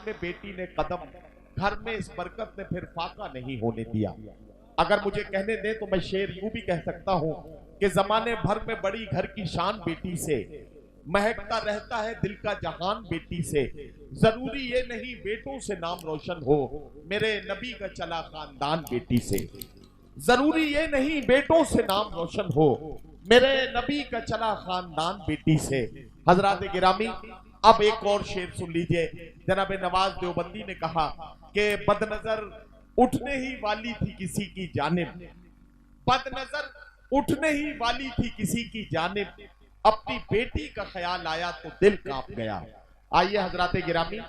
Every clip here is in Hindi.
में बेटी ने कदम, घर में इस बरकत ने फिर फाका नहीं होने दिया। अगर मुझे कहने दे तो मैं शेर यूं भी कह सकता हूं कि जमाने भर में बड़ी घर की शान बेटी से, महकता रहता है दिल का जहान बेटी से। जरूरी ये नहीं बेटों से नाम रोशन हो, मेरे नबी का चला खानदान बेटी से। जरूरी ये नहीं बेटों से नाम रोशन हो, मेरे नबी का चला खानदान बेटी से। हजरात गिरामी, अब एक और शेर सुन लीजिए। जनाब नवाज देवबंदी ने कहा कि बदनजर उठने ही वाली थी किसी की जानिब, बदनजर उठने ही वाली थी किसी की जानिब, अपनी बेटी का ख्याल आया तो दिल कांप गया। आइए हजरात गिरामी,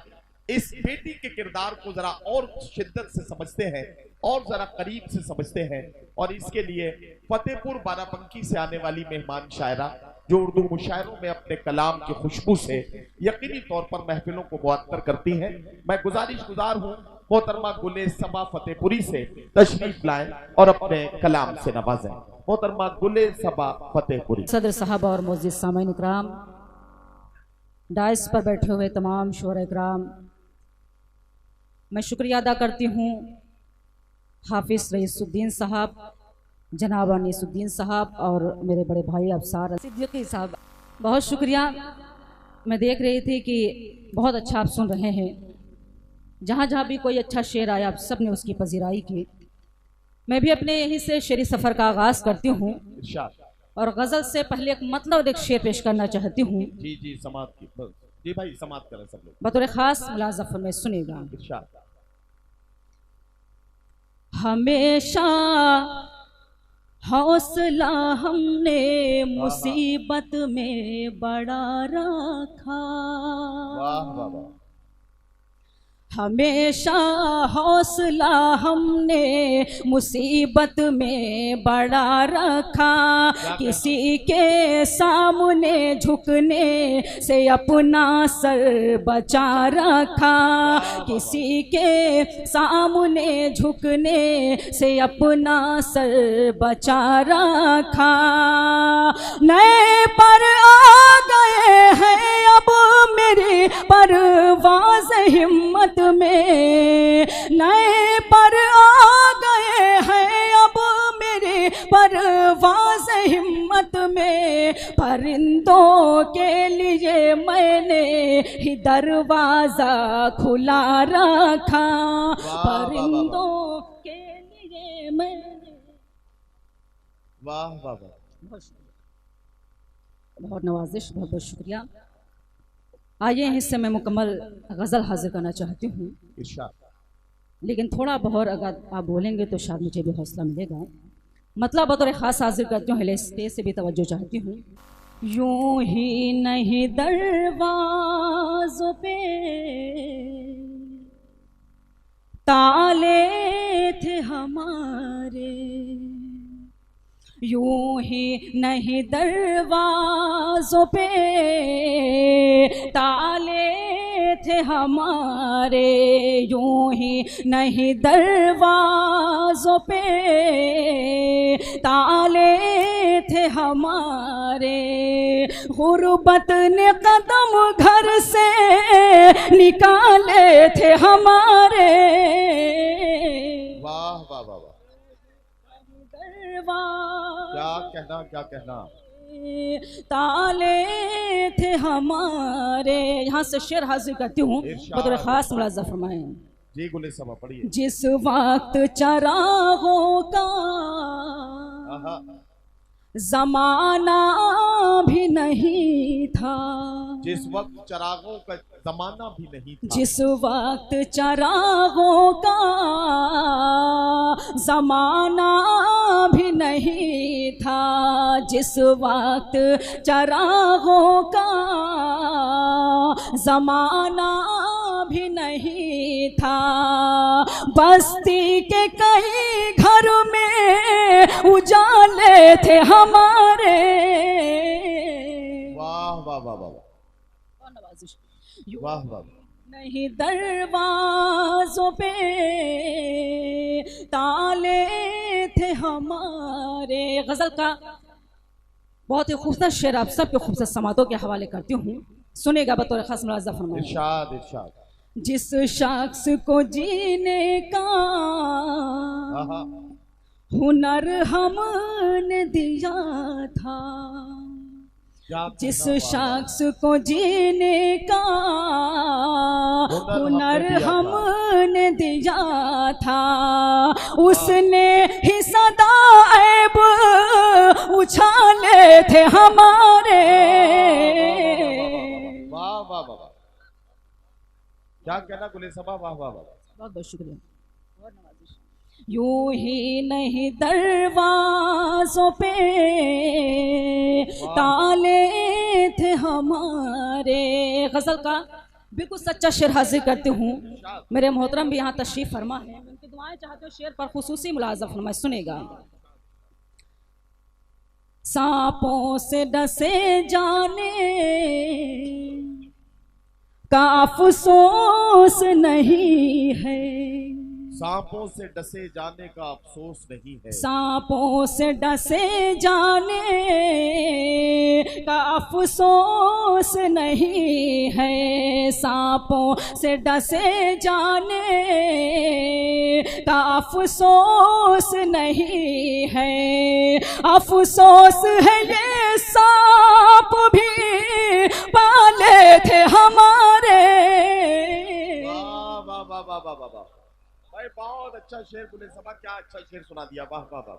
इस बेटी के किरदार को जरा और शिद्दत से समझते हैं और जरा करीब से समझते हैं। और इसके लिए फतेहपुर बाराबंकी से आने वाली मेहमान शायरा जो उर्दू मुशायरों में अपने कलाम की खुशबू से यकीनी तौर पर महफिलों को मुअत्तर करती हैं, मैं गुजारिश गुजार हूं मोहतरमा गुले सबा फतेहपुरी से तशरीफ लाएं और अपने कलाम से नवाजें। मोहतरमा गुले सबा फतेहपुरी। सदर साहब और मोअज़्ज़िज़ सामईन इकराम, डाइस पर बैठे हुए तमाम शोहर इकराम, मैं शुक्रिया अदा करती हूँ हाफिज़ रईसुद्दीन साहब, जनाब अनीसुद्दीन साहब और मेरे बड़े भाई अफसार सिद्दीकी साहब। बहुत शुक्रिया। मैं देख रही थी कि बहुत अच्छा आप सुन रहे हैं। जहाँ जहाँ भी कोई अच्छा शेर आया आप सब ने उसकी पजीराई की। मैं भी अपने यहीं से शेरी सफ़र का आगाज़ करती हूँ और गज़ल से पहले एक मतलब एक शेर पेश करना चाहती हूँ। जी जी समात की, जी भाई समात करें सब लोग बतौर ख़ास मुलाज़फ़र में सुनेगा। हमेशा हौसला हमने मुसीबत में बड़ा रखा, वाह वाह वाह। हमेशा हौसला हमने मुसीबत में बड़ा रखा, किसी के सामने झुकने से अपना सर बचा रखा, किसी के सामने झुकने से अपना सर बचा रखा। नए पर आ गए हैं अब मेरी परवाज़ हिम्मत में, नए पर आ गए हैं अब मेरे परवाज़ हिम्मत में। परिंदों के लिए मैंने ही दरवाज़ा खुला रखा, परिंदों के लिए मैंने। वाह वाह वाह, बहुत नवाजिश, बहुत बहुत शुक्रिया। आइए हिस्से में मुकम्मल गज़ल हाजिर करना चाहती हूँ, लेकिन थोड़ा बहुत अगर आप बोलेंगे तो शायद मुझे भी हौसला मिलेगा। मतलब बतौर ख़ास हाजिर करती हूँ, हिले स्टेज से भी तवज्जो चाहती हूँ। यूं ही नहीं दरवाज़ों पे ताले थे हमारे, यूं ही नहीं दरवाज़ों पे ताले थे हमारे, यूं ही नहीं दरवाज़ों पे ताले थे हमारे। गुर्बत ने कदम घर से निकाले थे हमारे। वाह वाह वाह वाह, क्या कहना क्या कहना। ताले थे हमारे। यहाँ से शेर हाजिर करती हूँ, बतौर ख़ास मुलाज़ा फरमाएं। जी गुले सबा पढ़िए। जिस वक्त चरागों का ज़माना भी नहीं था, जिस वक्त चरागों का ज़माना भी नहीं था, जिस वक्त चरागों का ज़माना भी नहीं था, जिस वक्त चरागों का ज़माना भी नहीं था, बस्ती के कई घर में उजाले थे हमारे। वाह वाह वाह वाह वाह वाह। नहीं दरवाज़ों पे ताले थे हमारे। गज़ल का बहुत ही खूबसूरत शेर आप सबके खूबसूरत समातों के हवाले करती हूँ, सुनेगा बतौर खास मुलाज़ा फरमाएं। इरशाद इरशाद। जिस शख्स को जीने का हुनर हमने दिया था, जिस शख्स को जीने का हुनर हमने दिया था, उसने ही सदा ऐब उछाले थे हमारे। वाह वाह वाह, क्या कहना गुलिसबा, वाह वाह वाह, बहुत बहुत शुक्रिया। यूं ही नहीं दरवाजों पे ताले थे हमारे। गजल का बिल्कुल सच्चा शेर हाजिर करती हूँ। मेरे मोहतरम भी यहाँ तशरीफ फरमा है, उनकी दुआएं चाहते हो शेर पर खुसूसी मुलाज़ा फरमाए। सुनेगा। सांपों से डसे जाने का अफसोस नहीं है, सांपों से डसे जाने का अफसोस नहीं है, सांपों से डसे जाने का अफसोस नहीं है, सांपों से डसे जाने का अफसोस नहीं है, अफसोस है ये सांप भी पाले थे हमारे। वाह वाह वाह वाह वाह वाह, भाई बहुत अच्छा शेर गुलिसबा, क्या अच्छा शेर सुना दिया, वाह वाह वाह।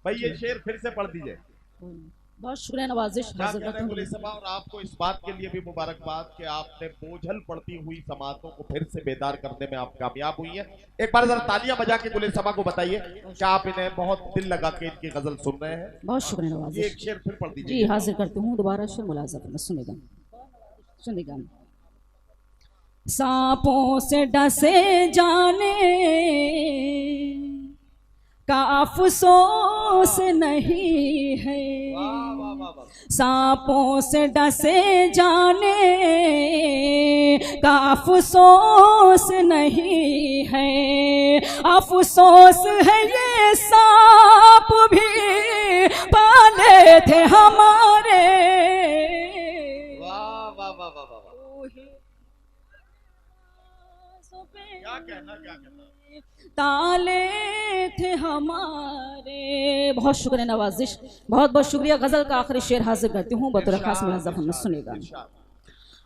भाई ये शेर फिर से पढ़ दीजिए। बहुत शुक्रिया नवाजिश हाजिर करता हूं गुलिसबा, और आपको इस बात के लिए भी मुबारकबाद कि आपने बोझल पड़ती हुई समातों को फिर से बेदार करने में आप कामयाब हुई हैं। एक बार जरा तालियां बजा के गुलिसबा को बताइए कि आप इन्हें बहुत दिल लगा के इनकी गजल सुन रहे हैं। बहुत शुक्रिया नवाजिश। एक शेर फिर पढ़ दीजिए। जी हाजिर करती हूँ दोबारा शेर मुलाज़ा फरमाए। सुनेगा सुनेगा। सांपों से डसे जाने का अफसोस नहीं है, सांपों से डसे जाने का अफसोस नहीं है, अफसोस है ये सांप भी पाले थे हमारे। वाह वाह वाह वाह वाह, क्या कहना, क्या कहना, ताले थे हमारे। बहुत शुक्रिया नवाजिश, बहुत बहुत शुक्रिया। गजल का आखिरी शेर हाजिर करती हूँ बतौर खास मुलाज़ा फरमाए। सुनेगा।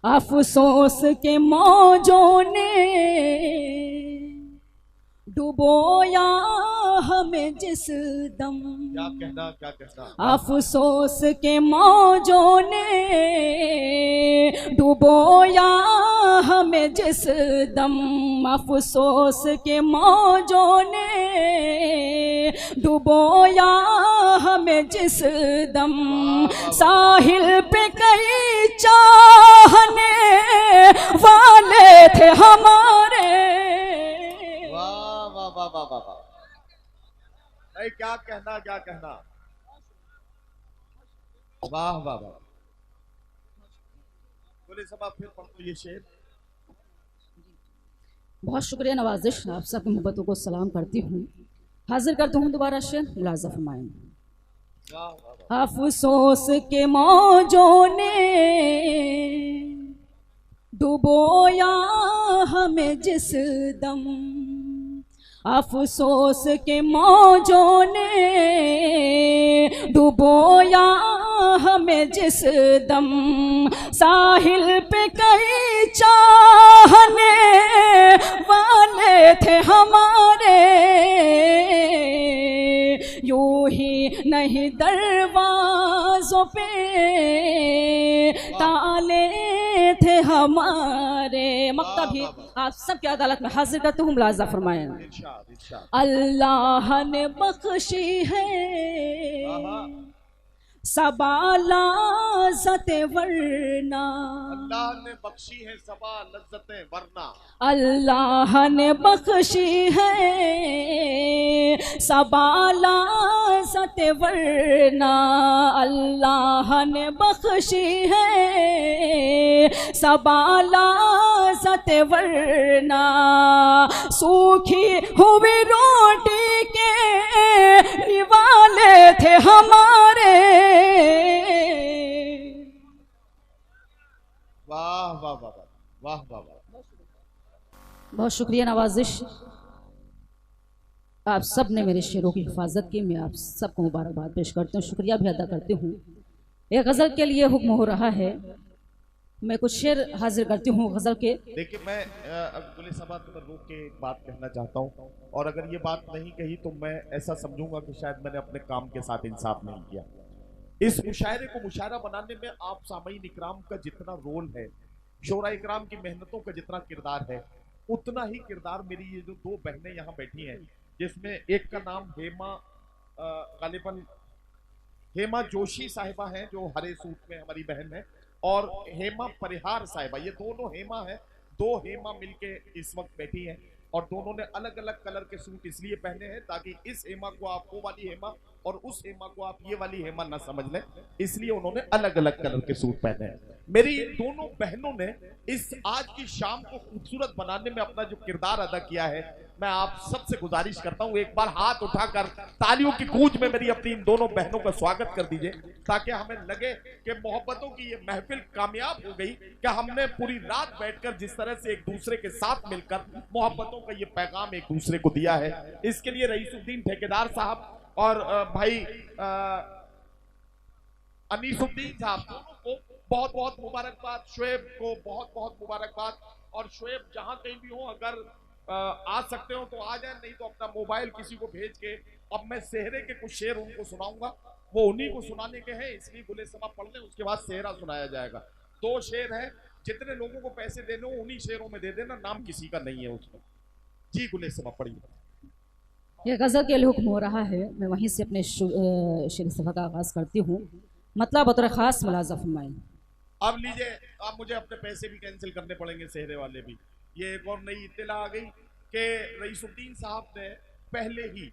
अफसोस के मौजों ने डुबोया हमें जिस दम, क्या कहना, क्या कहना, अफसोस के मौजों ने डुबोया हमें जिस दम, अफसोस के मौजों ने डुबोया हमें जिस दम, साहिल पे कई चाहने वाले थे हमारे। वाह वाह वाह वाह वाह, भाई क्या कहना, क्या कहना, वाह वाह वाह। गुलिसबा फिर पढ़ दो ये शेर। बहुत शुक्रिया नवाजिश, आप सब मोहब्बतों को सलाम करती हूँ। हाजिर करती हूँ दोबारा शेर मुलाज़ा फरमाएं। अफसोस के मौजों ने डुबोया हमें जिस दम, अफसोस के मौजों ने डुबोया हमें जिस दम, साहिल पे कई चाहने वाले थे हमारे, यूं ही नहीं दरवाजों पे ताले थे हमारे। मक्का भी आप सबकी अदालत में हाजिर करते हूँ, मुलाज़ा फरमाएं। अल्लाह ने बख्शी है सबा लज़्ज़तें वरना, अल्लाह ने बख्शी है सबा लज़्ज़तें वरना, अल्लाह ने बख्शी है सबा लज़्ज़तें वरना, अल्लाह ने बख्शी है सबा लज़्ज़तें वरना, सूखी हुई रोटी के निवाले थे हमारे। वाह वाह वाह, वाह वाह वाह, बहुत शुक्रिया नवाजिश। आप सब ने मेरे शेरों की हिफाजत की, मैं आप सबको मुबारकबाद पेश करती हूँ, शुक्रिया भी अदा करती हूँ। एक गज़ल के लिए हुक्म हो रहा है, मैं कुछ शेर हाजिर करती हूँ गज़ल के। देखिए मैं अब्दुल समाद पर रोक के एक बात कहना चाहता हूँ, और अगर ये बात नहीं कही तो मैं ऐसा समझूंगा कि शायद मैंने अपने काम के साथ इंसाफ नहीं किया। इस मुशायरे को मुशायरा बनाने में आप सामईन इकराम का जितना रोल है, शोरा इकराम की मेहनतों का जितना किरदार है, उतना ही किरदार मेरी ये जो दो बहनें यहाँ बैठी हैं, जिसमें एक का नाम हेमा, गालिबन हेमा जोशी साहिबा हैं जो हरे सूट में हमारी बहन है, और हेमा परिहार साहिबा, ये दोनों हेमा है, दो हेमा मिलके इस वक्त बैठी हैं, और दोनों ने अलग अलग कलर के सूट इसलिए पहने हैं ताकि इस हेमा को आप वो वाली हेमा और उस हेमा को आप ये वाली हेमा ना समझ लें, इसलिए उन्होंने अलग अलग कलर के सूट पहने हैं। मेरी इन दोनों बहनों ने इस आज की शाम को खूबसूरत बनाने में अपना जो किरदार अदा किया है, मैं आप सबसे गुजारिश करता हूं एक बार हाथ उठाकर तालियों की गूंज में मेरी अपनी इन दोनों बहनों का स्वागत कर दीजिए, ताकि हमें लगे कि मोहब्बतों की ये महफिल कामयाब हो गई, कि हमने पूरी रात बैठकर जिस तरह से एक दूसरे के साथ मिलकर मोहब्बतों का ये पैगाम एक दूसरे को दिया है। इसके लिए रईसुद्दीन ठेकेदार साहब और भाई अनीसुद्दीन साहब दोनों को बहुत बहुत मुबारकबाद, शुएब को बहुत बहुत मुबारकबाद। और शुएब जहां कहीं भी हो, अगर आ सकते हो तो आ जाए, नहीं तो अपना मोबाइल किसी को भेज के, अब मैं सेहरे के कुछ शेर उनको सुनाऊंगा, वो उन्हीं को सुनाने के हैं, इसलिए गुले समा पढ़ लें, उसके बाद सेहरा सुनाया जाएगा। 2 शेर हैं, जितने लोगों को पैसे देने हो उन्हीं शेरों में दे देना, नाम किसी का नहीं है उसमें। जी गुले समा पढ़िए। यह गज़ल के लिए हुक्म हो रहा है, मैं वहीं से अपने शेर सफ़ा का आगाज़ करती हूँ। मतलब बतौर ख़ास मुलाज़ा फरमाएं। अब लीजिए, आप मुझे अपने पैसे भी कैंसिल करने पड़ेंगे, सेहरे वाले भी। ये एक और नई इत्तला आ गई कि रईसुद्दीन साहब ने पहले ही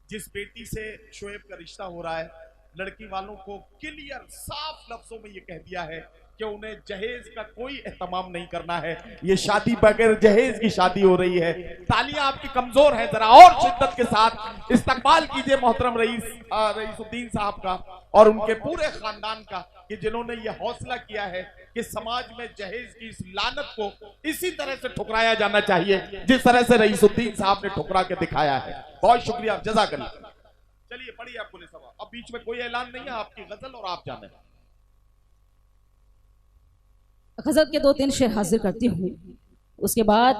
जिस बेटी से शुएब का रिश्ता हो रहा है, लड़की वालों को क्लियर साफ लफ्जों में ये कह दिया है कि उन्हें जहेज का कोई एहतमाम नहीं करना है, ये शादी बगैर जहेज की शादी हो रही है। तालियां आपकी कमजोर हैं, जरा और शिद्दत के साथ इस्तकबाल कीजिए मोहतरम रईसुद्दीन साहब का और उनके पूरे खानदान का, कि जिन्होंने ये हौसला किया है कि समाज में जहेज की इस लानत को इसी तरह से ठुकराया जाना चाहिए जिस तरह से रईसुद्दीन साहब ने ठुकरा के दिखाया है। बहुत शुक्रिया, जज़ाकल्लाह। चलिए पढ़िए आप गुले समा। अब बीच में कोई ऐलान नहीं है, आपकी गजल और आप जाने। गज़ल के 2-3 शेर हाजिर करती हूँ, उसके बाद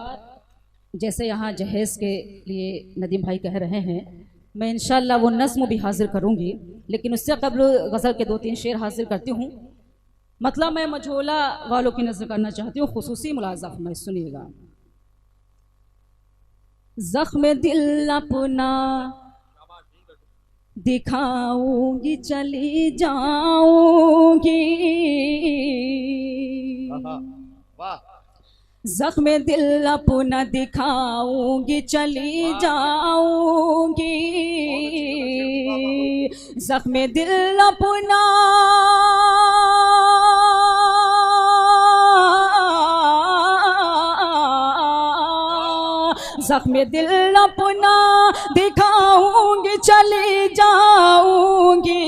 जैसे यहाँ जहेज के लिए नदीम भाई कह रहे हैं, मैं इंशाल्लाह वो नज़्म भी हाजिर करूँगी, लेकिन उससे कबल गज़ल के 2-3 शेर हाजिर करती हूँ। मतलब मैं मझोला वालों की नज़र करना चाहती हूँ, खुसूसी मुलाज़ा में सुनिएगा। ज़ख्म दिल अपना दिखाऊंगी, चली जाऊंगी, ज़ख्म दिल अपना दिखाऊंगी, चली जाऊंगी, ज़ख्म दिल अपना ज़ख्म दिल अपना दिखाऊंगी, चली जाऊंगी,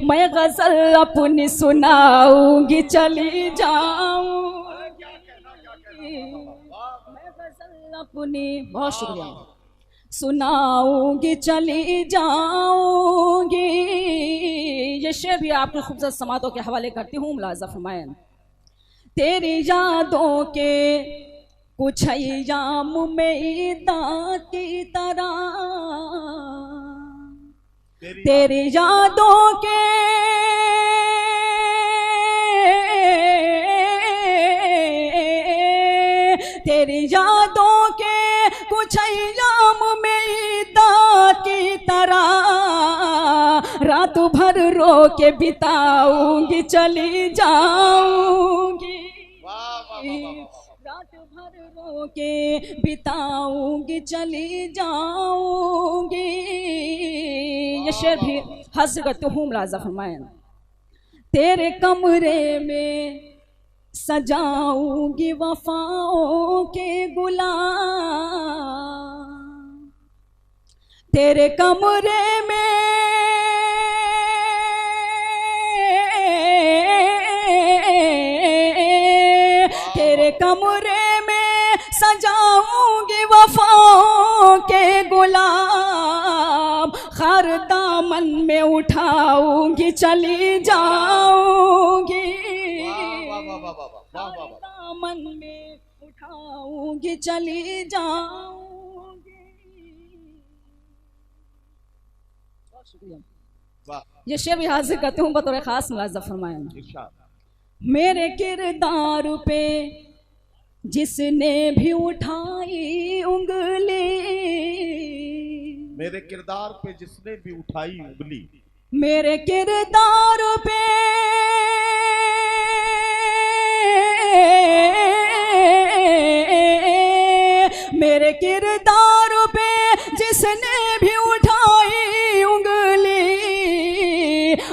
मैं गज़ल अपनी सुनाऊंगी, चली जाऊंगी, मैं गज़ल अपनी, बहुत शुक्रिया, सुनाऊंगी, चली जाऊंगी। ये शेर भी आपके खूबसूरत समातों के हवाले करती हूँ, मुलाज़ा फरमाएं। तेरी यादों के कुछ अय्याम में ईदा की तरह, तेरी यादों के कुछ अय्याम में ईदा की तरह, रात भर रो के बिताऊंगी, चली जाऊंगी, रात भर रो के बिताऊंगी, चली जाऊंगी। ये शेर भी हाजिर करती हूँ, मुलाज़ा फरमाएं। तेरे कमरे में सजाऊंगी वफाओं के गुलाब, तेरे कमरे में कमरे में सजाऊंगी वफाओं के गुलाब, हर दामन में उठाऊंगी चली जाऊंगी, हर दामन में उठाऊंगी चली जाऊंगी। बहुत शुक्रिया। ये शेर भी हाजिर करती हूँ बतौर खास मुलाज़ा फरमाया। मेरे किरदार पे जिसने भी उठाई उंगली, मेरे किरदार पे जिसने भी उठाई उंगली, मेरे किरदार पे मेरे किरदार पे जिसने भी उठाई उंगली,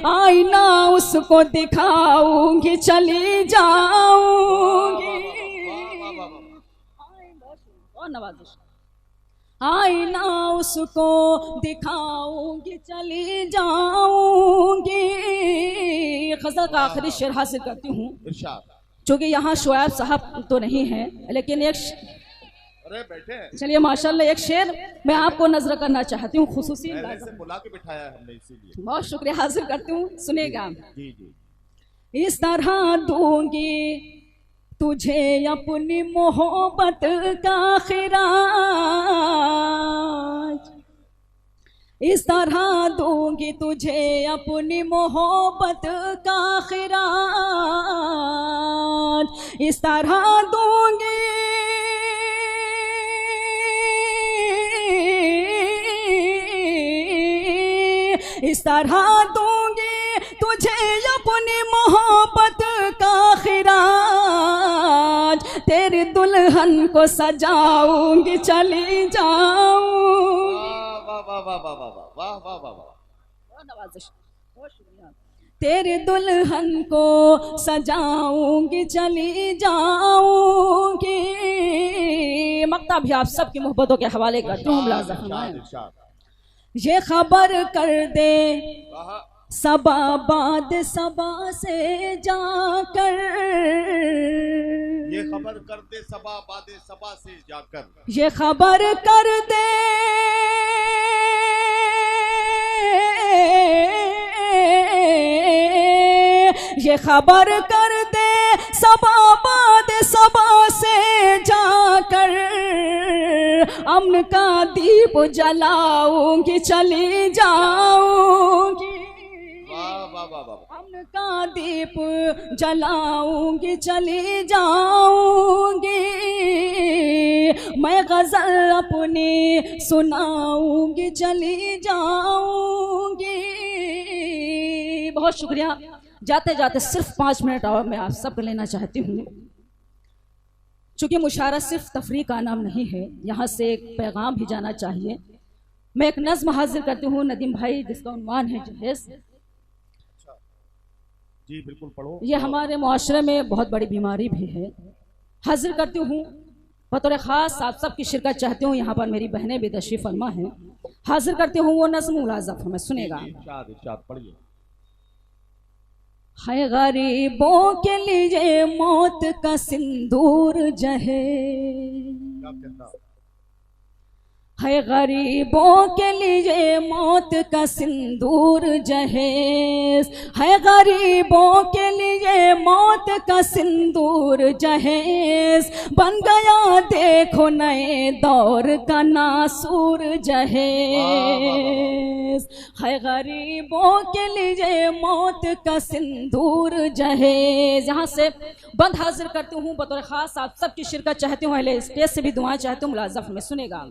आईना उसको दिखाऊंगी चली जाऊंगी। आईना उसको दिखाऊंगी चली जाऊंगी। गज़ल का आखिरी शेर हासिल करती हूँ, चूँकि यहाँ शोएब साहब तो नहीं है, लेकिन एक चलिए माशाल्लाह एक शेर मैं आपको नजर करना चाहती हूँ, खुसूसी से बुला के बिठाया है हमने इसीलिए। बहुत शुक्रिया हासिल करती हूँ, सुनेगा। जी जी। इस तरह दूंगी तुझे अपनी मोहब्बत का खिराज, इस तरह दूंगी तुझे अपनी मोहब्बत का खिराज, इस तरह दूंगी इस तरह दूंगी तुझे अपनी मोहब्बत का खिराज, तेरी दुल्हन को सजाऊंगी चली जाऊंगी, तेरी दुल्हन को सजाऊंगी चली जाऊंगी। मक्ता भी आप सबकी मोहब्बतों के हवाले करती हूँ। ये खबर कर दे सबा बाद सबा से जाकर, ये खबर कर दे सबा बाद सबा से जाकर, ये खबर कर दे ये खबर कर दे सबा बाद सबा से जाकर, अमन का दीप जलाऊंगी चली जाऊंगी, अमन का दीप जलाऊंगी चली जाऊंगी, मैं गजल अपनी सुनाऊंगी चली जाऊंगी। बहुत शुक्रिया। जाते जाते सिर्फ 5 मिनट और मैं आप सबको लेना चाहती हूँ, चूँकि मुशायरा सिर्फ तफरीह का नाम नहीं है, यहाँ से एक पैगाम भी जाना चाहिए। मैं एक नज़्म हाजिर करती हूँ नदीम भाई, जिसका उन्वान है जहेज। जी बिल्कुल पढ़ो। ये हमारे मुआशरे में बहुत बड़ी बीमारी भी है। हाजिर करती हूँ बतौर ख़ास आप सबकी शिरकत चाहती हूँ, यहाँ पर मेरी बहनें भी तशरीफ़ फरमा हैं। हाजिर करती हूँ वो नज़्म मुलाज़ा फरमा, सुनेगा। पढ़िए। है गरीबों के लिए मौत का सिंदूर जहे, है गरीबों के लिए मौत का सिंदूर जहेज, है गरीबों के लिए मौत का सिंदूर जहेज, बन गया देखो नए दौर का नासूर जहेज, है गरीबों के लिए मौत का सिंदूर जहेज। यहाँ से बंद हाजिर करती हूँ बतौर खास आप सबकी शिरकत चाहती हूँ, अहले स्टेज से भी दुआएं चाहती हूँ, मुलाज़फ में सुनेगा।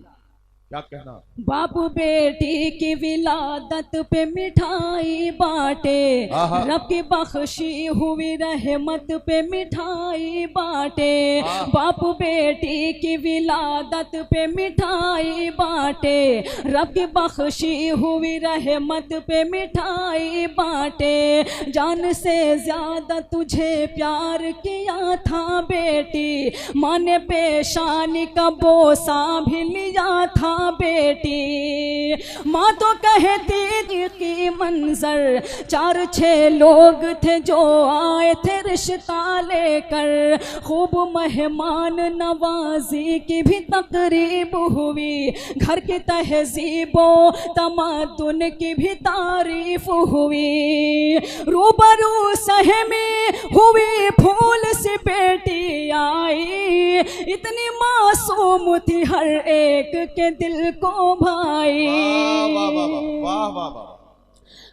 क्या कहना? बाप बेटी की विलादत पे मिठाई बांटे, रब की बख्शी हुई रहमत पे मिठाई बांटे, बाप बेटी की विलादत पे मिठाई बांटे, रब की बख्शी हुई रहमत पे मिठाई बांटे, जान से ज्यादा तुझे प्यार किया था बेटी, माँ ने पेशानी का बोसा भी लिया था माँ बेटी। माँ तो कहती थी कि मंजर 4-6 लोग थे जो आए थे रिश्ता लेकर, खूब मेहमान नवाजी की भी तकरीब हुई, घर की तहजीबो तमद्दुन की भी तारीफ हुई। रूबरू सहमी हुई फूल सी बेटी आई, इतनी मासूम थी हर एक के दिल को भाई। वाह वाह वाह वाह वाह।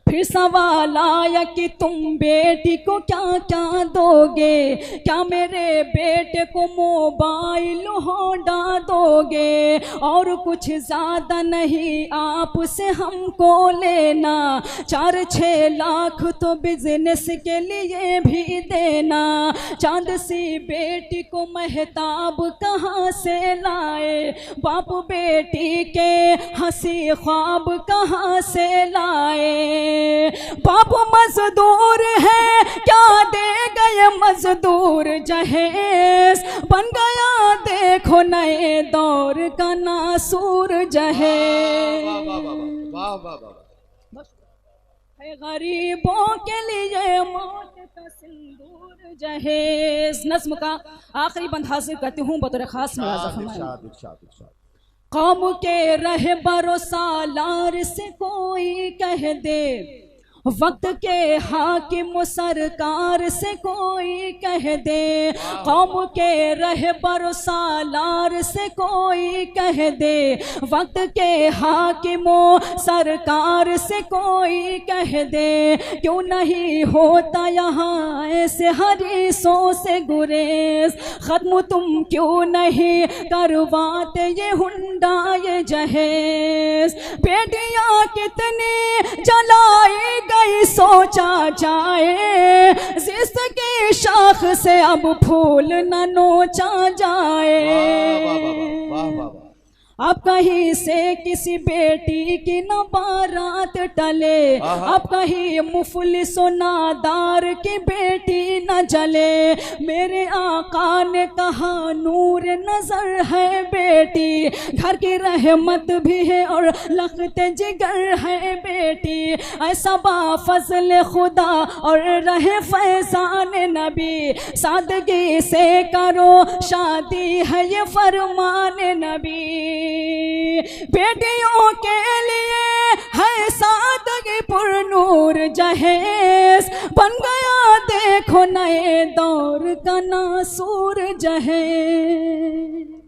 फिर सवाल आया कि तुम बेटी को क्या क्या दोगे, क्या मेरे बेटे को मोबाइल होंडा दोगे, और कुछ ज़्यादा नहीं आपसे हमको लेना, 4-6 लाख तो बिजनेस के लिए भी देना। चांद सी बेटी को महताब कहाँ से लाए, बाप बेटी के हंसी ख्वाब कहाँ से लाए। बाप मजदूर है क्या दे गए मजदूर जहेज, बन गया देखो नए दौर का नासूर जहेज। गरीबों के लिए मौत का सिंदूर जहेज। नज्म का आखिरी बंद हासिल करती हूँ बतौर खास मुलाज़ा। कौम के रहबरो सालार से कोई कह दे, वक्त के हाकिम सरकार से कोई कह दे, कौम के रहबर सालार से कोई कह दे, वक्त के हाकिमों सरकार से कोई कह दे, क्यों नहीं होता यहाँ ऐसे हरीसों से गुरेज, खत्म तुम क्यों नहीं करवाते ये हुंडा ये जहेज। बेटियां कितनी जलाई गई सोचा जाए, जिसकी शाख से अब फूल न नोचा जाए। अब कहीं से किसी बेटी की न बारात टले, अब कहीं मुफलिसो नादार की बेटी न जले। मेरे आका ने कहा नूर नजर है बेटी, घर की रहमत भी है और लखते जिगर है बेटी। ऐसा बाफजल खुदा और रहे फैजान नबी, सादगी से करो शादी है ये फरमान नबी। बेटियों के लिए है सादगी पुरनूर जहेज, बन गया देखो नए दौर का नासूर जहेज।